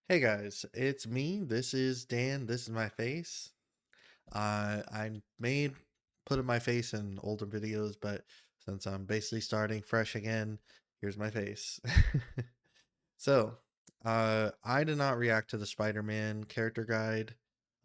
Hey guys, it's me. This is Dan. This is my face. I made putting my face in older videos, but since I'm basically starting fresh again, here's my face. So, I did not react to the Spider-Man character guide,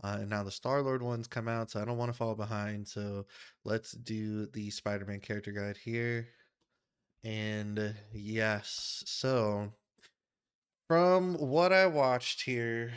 and now the Star-Lord ones come out, so I don't want to fall behind. So let's do the Spider-Man character guide here. And yes, so from what I watched here.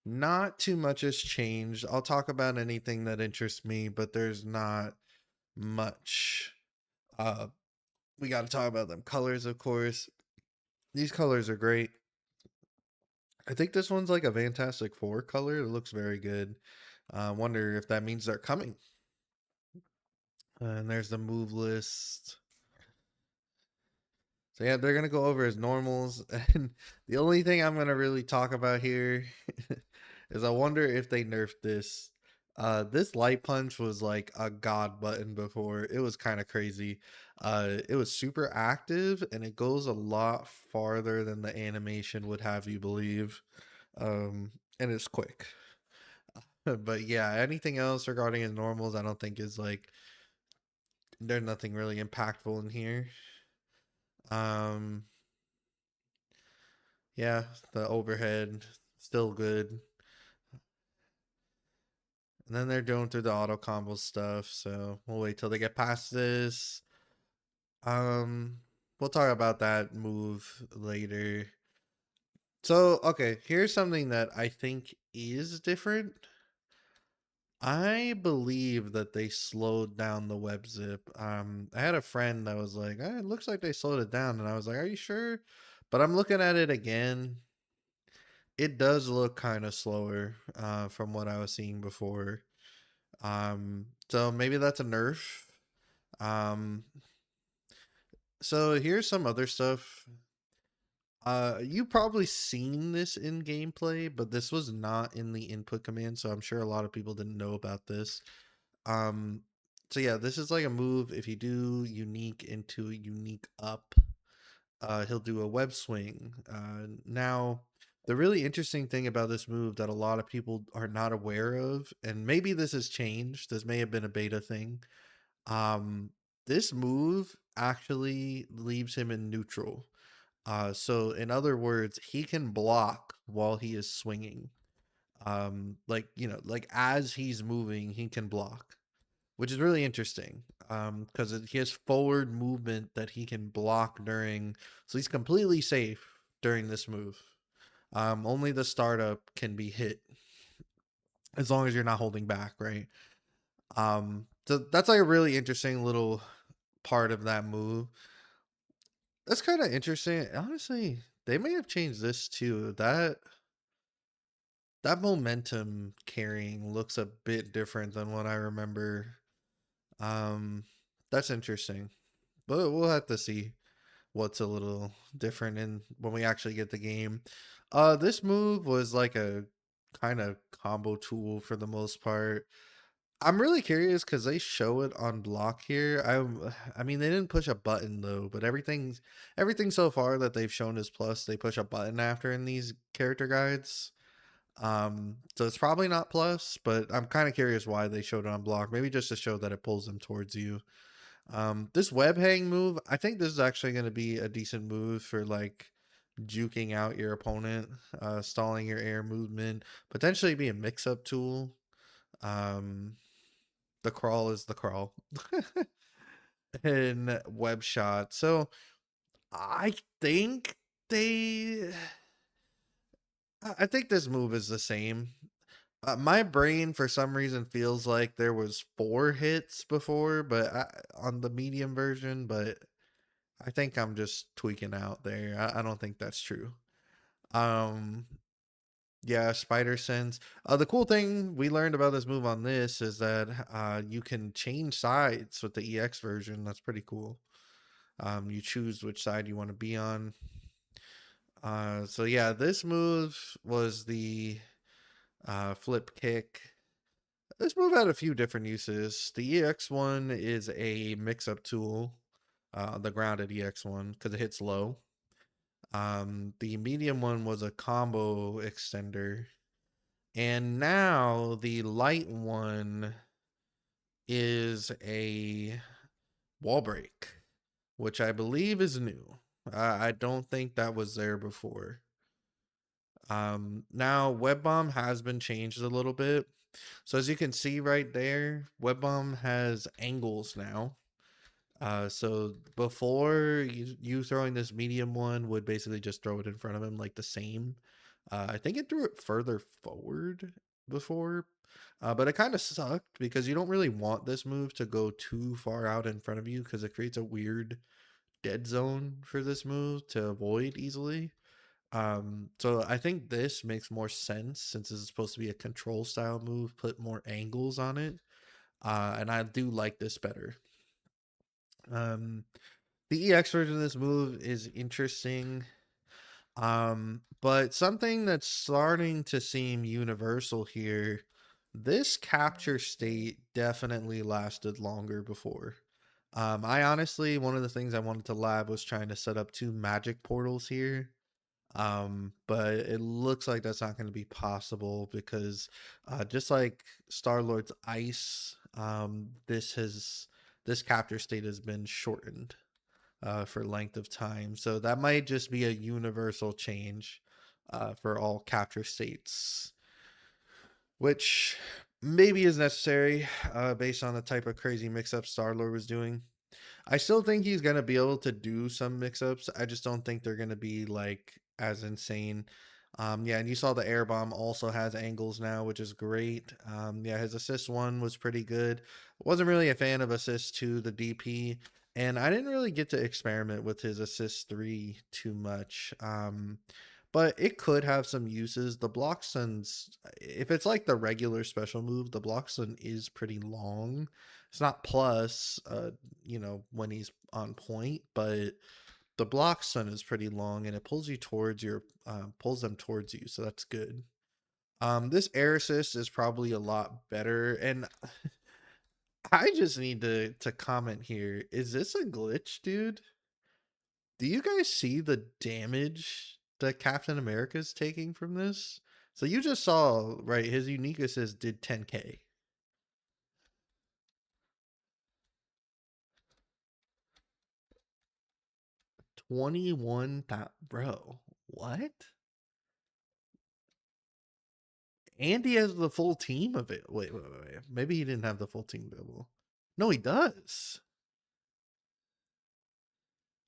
Not too much has changed. I'll talk about anything that interests me, but there's not much. Uh, we got to talk about them colors, of course. These colors are great. I think this one's like a Fantastic Four color. It looks very good. I wonder if that means they're coming. And there's the move list. So yeah, they're gonna go over his normals, and the only thing I'm gonna really talk about here is I wonder if they nerfed this. This light punch was like a god button before. It was kind of crazy. It was super active, and it goes a lot farther than the animation would have you believe. And it's quick. But yeah, anything else regarding his normals, I don't think is like there's nothing really impactful in here. Um, Yeah, the overhead still good. And then they're going through the auto combo stuff, so we'll wait till they get past this. Um, we'll talk about that move later. So, okay, here's something that I think is different. I believe that they slowed down the web zip. I had a friend that was like, it looks like they slowed it down," and I was like, "Are you sure?" But I'm looking at it again. It does look kind of slower from what I was seeing before. So maybe that's a nerf. Um, so here's some other stuff. You probably seen this in gameplay, but this was not in the input command, so I'm sure a lot of people didn't know about this. Um, so yeah, this is like a move. If you do unique into unique up, he'll do a web swing. Now, the really interesting thing about this move that a lot of people are not aware of, and maybe this has changed, this may have been a beta thing. Um, this move actually leaves him in neutral. So in other words, he can block while he is swinging. Like like as he's moving, he can block, which is really interesting. Because he has forward movement that he can block during, so he's completely safe during this move. Only the startup can be hit as long as you're not holding back, right? So that's like a really interesting little part of that move. That's kind of interesting. Honestly, they may have changed this too. That momentum carrying looks a bit different than what I remember. Um, that's interesting. But we'll have to see what's a little different in when we actually get the game. This move was like a kind of combo tool for the most part. I'm really curious because they show it on block here. I mean, they didn't push a button though, but everything so far that they've shown is plus. They push a button after in these character guides. So it's probably not plus, but I'm kind of curious why they showed it on block. Maybe just to show that it pulls them towards you. This web hang move, I think this is actually going to be a decent move for like juking out your opponent, stalling your air movement, potentially be a mix-up tool. Um, the crawl is the crawl in web shot. So I think they, I think this move is the same. My brain, for some reason, feels like there was 4 hits before, but on the medium version. But I think I'm just tweaking out there. I don't think that's true. Um, yeah, spider sense. The cool thing we learned about this move on this is that you can change sides with the EX version. That's pretty cool. You choose which side you want to be on. So yeah, this move was the flip kick. This move had a few different uses. The EX one is a mix-up tool, the grounded EX one, because it hits low. The medium one was a combo extender, and now the light one is a wall break, which I believe is new. I don't think that was there before. Now web bomb has been changed a little bit. So as you can see right there, web bomb has angles now. So before you throwing this medium one would basically just throw it in front of him like the same. I think it threw it further forward before, but it kind of sucked because you don't really want this move to go too far out in front of you because it creates a weird dead zone for this move to avoid easily. So I think this makes more sense since this is supposed to be a control style move, put more angles on it. And I do like this better. Um, the EX version of this move is interesting. But something that's starting to seem universal here, this capture state definitely lasted longer before. I honestly, one of the things I wanted to lab was trying to set up 2 magic portals here. But it looks like that's not going to be possible because just like Star-Lord's ice, this capture state has been shortened for length of time. So that might just be a universal change for all capture states, which maybe is necessary based on the type of crazy mix-up Star-Lord was doing. I still think he's gonna be able to do some mix-ups. I just don't think they're gonna be like as insane. Yeah, and you saw the air bomb also has angles now, which is great. Yeah, his assist one was pretty good. Wasn't really a fan of assist two, the DP, and I didn't really get to experiment with his assist three too much. But it could have some uses. The block sun's, if it's like the regular special move, the block sun is pretty long. It's not plus, when he's on point, but the block stun is pretty long and it pulls you towards your pulls them towards you, so that's good. This air assist is probably a lot better, and I just need to comment here. Is this a glitch, dude? Do you guys see the damage that Captain America is taking from this? So you just saw, right? His unique assist did 10k. 21, bro. What? And he has the full team of it. Wait. Maybe he didn't have the full team available. No, he does.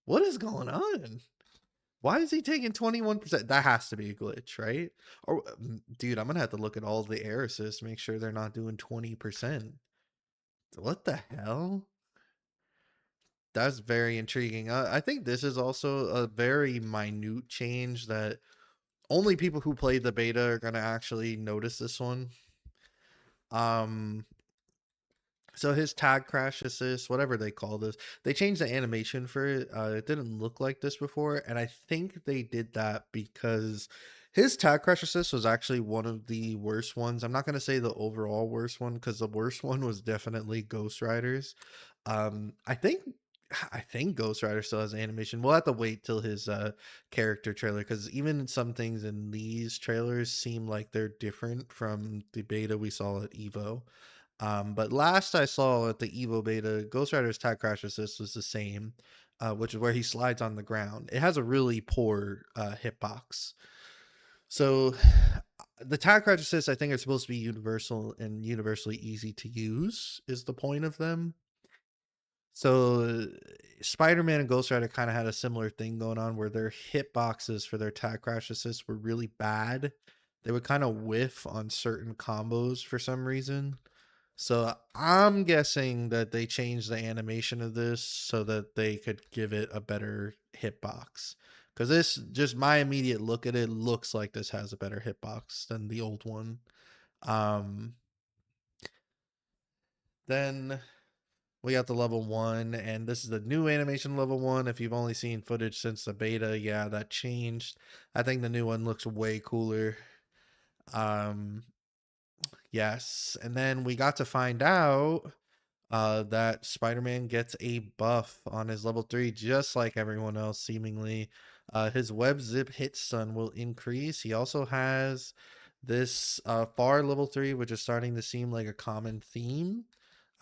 What is going on? Why is he taking 21%? That has to be a glitch, right? Or, dude, I'm gonna have to look at all the air assists, make sure they're not doing 20%. What the hell? That's very intriguing. I think this is also a very minute change that only people who played the beta are gonna actually notice this one. Um, So his tag crash assist, whatever they call this, they changed the animation for it. It didn't look like this before, and I think they did that because his tag crash assist was actually one of the worst ones. I'm not gonna say the overall worst one because the worst one was definitely Ghost Rider's. I think Ghost Rider still has animation. We'll have to wait till his character trailer because even some things in these trailers seem like they're different from the beta we saw at Evo. But last I saw at the Evo beta, Ghost Rider's tag crash assist was the same, which is where he slides on the ground. It has a really poor hitbox. So the tag crash assist, I think, are supposed to be universal and universally easy to use, is the point of them. So Spider-Man and Ghost Rider kind of had a similar thing going on where their hitboxes for their tag crash assists were really bad. They would kind of whiff on certain combos for some reason. So I'm guessing that they changed the animation of this so that they could give it a better hitbox. Because this, just my immediate look at it, looks like this has a better hitbox than the old one. Um, then we got the level 1, and this is the new animation level 1. If you've only seen footage since the beta, yeah, that changed. I think the new one looks way cooler. Um, yes, and then we got to find out that Spider-Man gets a buff on his level 3, just like everyone else, seemingly. His web zip hit stun will increase. He also has this far level 3, which is starting to seem like a common theme.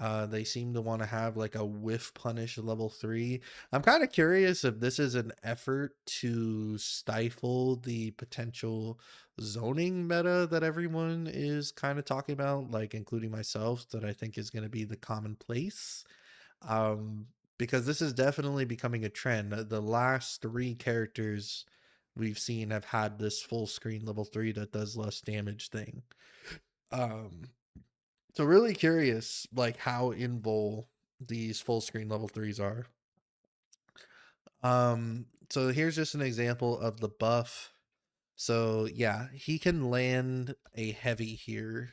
They seem to want to have like a whiff punish level 3. I'm kind of curious if this is an effort to stifle the potential zoning meta that everyone is kind of talking about, like including myself, that I think is going to be the commonplace. Um, because this is definitely becoming a trend. The last 3 characters we've seen have had this full screen level 3 that does less damage thing. Um, so really curious, like how in Vol these full screen level 3s are. So here's just an example of the buff. So yeah, he can land a heavy here.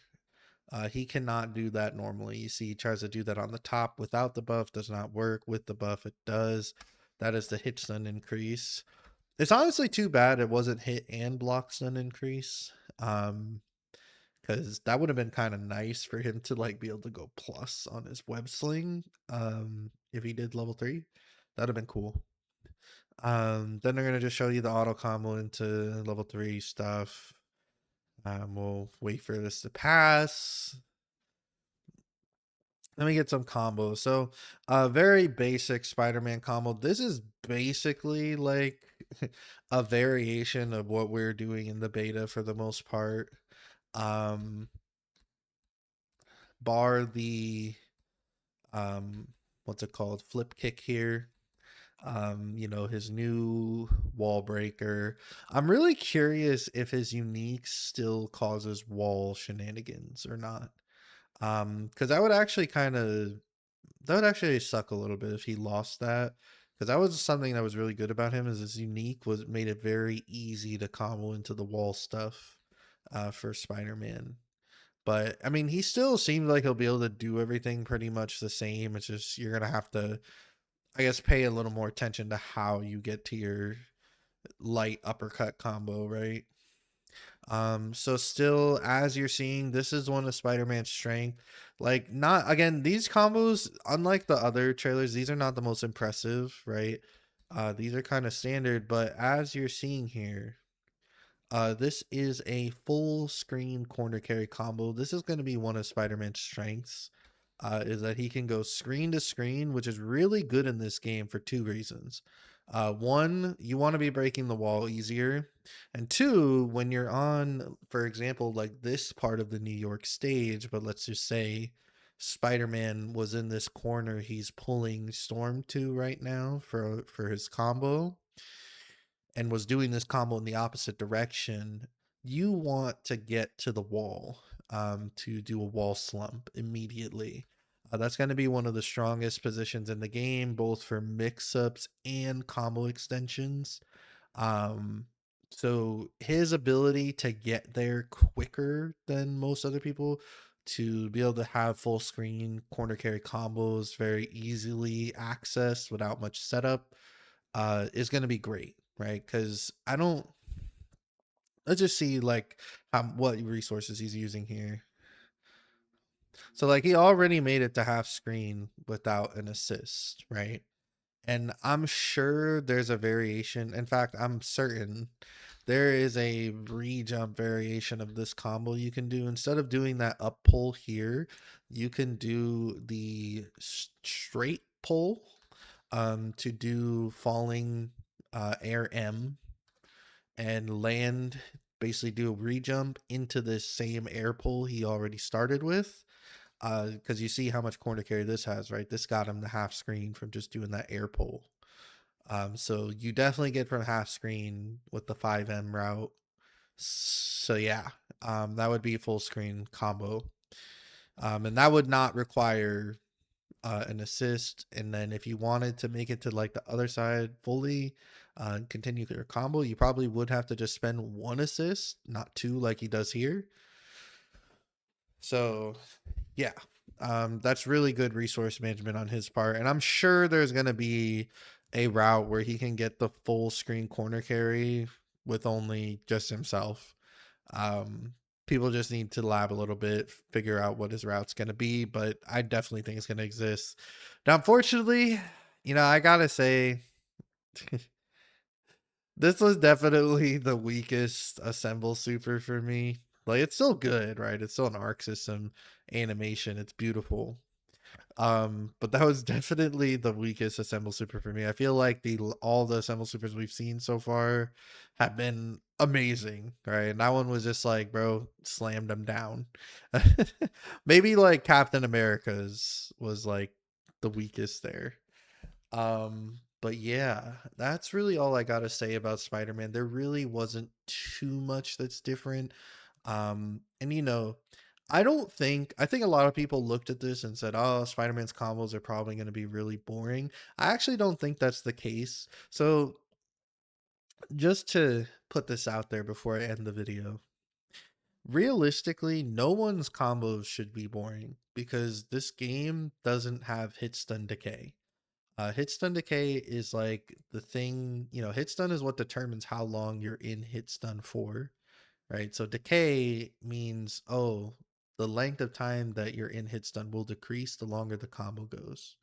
He cannot do that normally. You see, he tries to do that on the top without the buff, does not work. With the buff, it does. That is the hit stun increase. It's honestly too bad it wasn't hit and block stun increase. Because that would have been kind of nice for him to like be able to go plus on his web sling. If he did level 3, that'd have been cool. Then they're gonna just show you the auto combo into level 3 stuff. We'll wait for this to pass. Let me get some combos. So, very basic Spider-Man combo. This is basically like a variation of what we're doing in the beta for the most part. Um, bar the what's it called? Flip kick here. His new wall breaker. I'm really curious if his unique still causes wall shenanigans or not. Because that would actually suck a little bit if he lost that. Because that was something that was really good about him, is his unique was made it very easy to combo into the wall stuff for Spider-Man. But I mean, he still seems like he'll be able to do everything pretty much the same. It's just you're gonna have to, I guess, pay a little more attention to how you get to your light uppercut combo, right? So still, as you're seeing, this is one of Spider-Man's strength. Like, not again, these combos, unlike the other trailers, these are not the most impressive, right? These are kind of standard, but as you're seeing here, this is a full screen corner carry combo. This is going to be one of Spider-Man's strengths, is that he can go screen to screen, which is really good in this game for 2 reasons. One, you want to be breaking the wall easier. And two, when you're on, for example, like this part of the New York stage, but let's just say Spider-Man was in this corner he's pulling Storm to right now for his combo, and was doing this combo in the opposite direction, you want to get to the wall to do a wall slump immediately. That's going to be one of the strongest positions in the game, both for mix-ups and combo extensions. Um, so his ability to get there quicker than most other people, to be able to have full screen corner carry combos very easily accessed without much setup, is going to be great, right? Because I don't. Let's just see like how what resources he's using here. So like he already made it to half screen without an assist, right? And I'm sure there's a variation. In fact, I'm certain there is a re-jump variation of this combo you can do. Instead of doing that up pull here, you can do the straight pull to do falling air M and land, basically do a re-jump into this same air pull he already started with. Because you see how much corner carry this has, right? This got him the half screen from just doing that air pull. So you definitely get from half screen with the 5M route. So yeah, that would be full screen combo. And that would not require an assist. And then if you wanted to make it to like the other side fully, continue your combo, you probably would have to just spend 1 assist, not 2 like he does here. So yeah, that's really good resource management on his part. And I'm sure there's going to be a route where he can get the full screen corner carry with only just himself. Um, People just need to lab a little bit, figure out what his route's going to be, but I definitely think it's going to exist. Now, unfortunately, I got to say, This was definitely the weakest assemble super for me. Like it's still good, right? It's still an arc system animation. It's beautiful. But that was definitely the weakest assemble super for me. I feel like the all the assemble supers we've seen so far have been amazing, right? And that one was just like, bro, slammed them down. Maybe like Captain America's was like the weakest there. But yeah, that's really all I gotta say about Spider-Man. There really wasn't too much that's different. And I think a lot of people looked at this and said, "Oh, Spider-Man's combos are probably going to be really boring." I actually don't think that's the case. So, just to put this out there before I end the video, realistically, no one's combos should be boring because this game doesn't have hit stun decay. Hit stun decay is like the thing, hit stun is what determines how long you're in hit stun for, right? So decay means, oh, the length of time that you're in hit stun will decrease the longer the combo goes.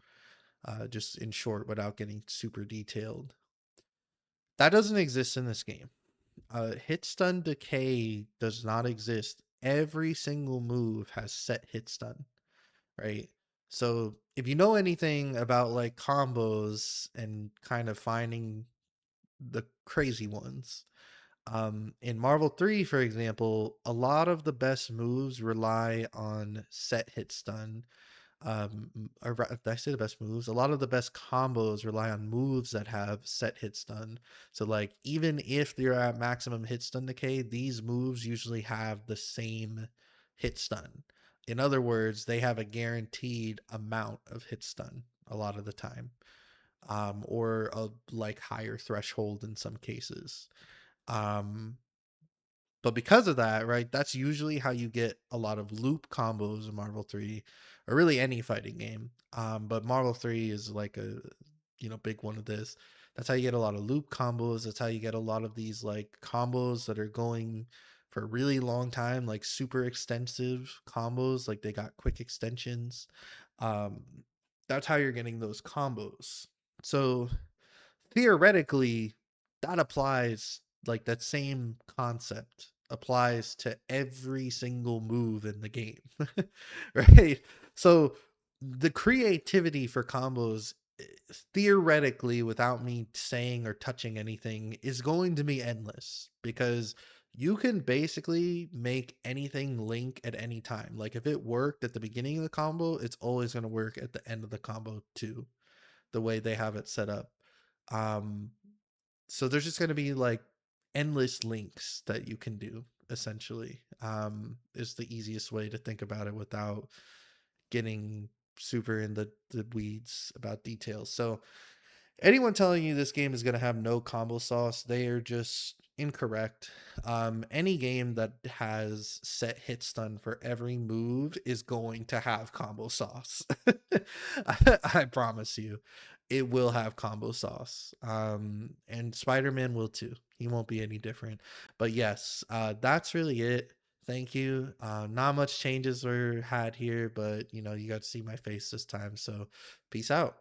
Just in short, without getting super detailed. That doesn't exist in this game. Hit stun decay does not exist. Every single move has set hit stun, right? So if you know anything about like combos and kind of finding the crazy ones, in Marvel 3, for example, a lot of the best moves rely on set hit stun. Did I say the best moves? A lot of the best combos rely on moves that have set hit stun. So, like, even if you're at maximum hit stun decay, these moves usually have the same hit stun. In other words, they have a guaranteed amount of hit stun a lot of the time, or a like higher threshold in some cases. Um, but because of that, right, that's usually how you get a lot of loop combos in Marvel 3, or really any fighting game. But Marvel 3 is like a big one of this. That's how you get a lot of loop combos. That's how you get a lot of these like combos that are going for a really long time, like super extensive combos, like they got quick extensions. Um, that's how you're getting those combos. So theoretically that applies, like that same concept applies to every single move in the game. Right? So the creativity for combos, theoretically, without me saying or touching anything, is going to be endless because you can basically make anything link at any time. Like if it worked at the beginning of the combo, it's always going to work at the end of the combo too, the way they have it set up. Um, so there's just going to be like endless links that you can do essentially. Is the easiest way to think about it without getting super in the weeds about details. So anyone telling you this game is going to have no combo sauce, they are just incorrect. Any game that has set hit stun for every move is going to have combo sauce. I promise you, it will have combo sauce. And Spider-Man will too. He won't be any different. But yes, that's really it. Thank you. Not much changes were had here, but you got to see my face this time. So peace out.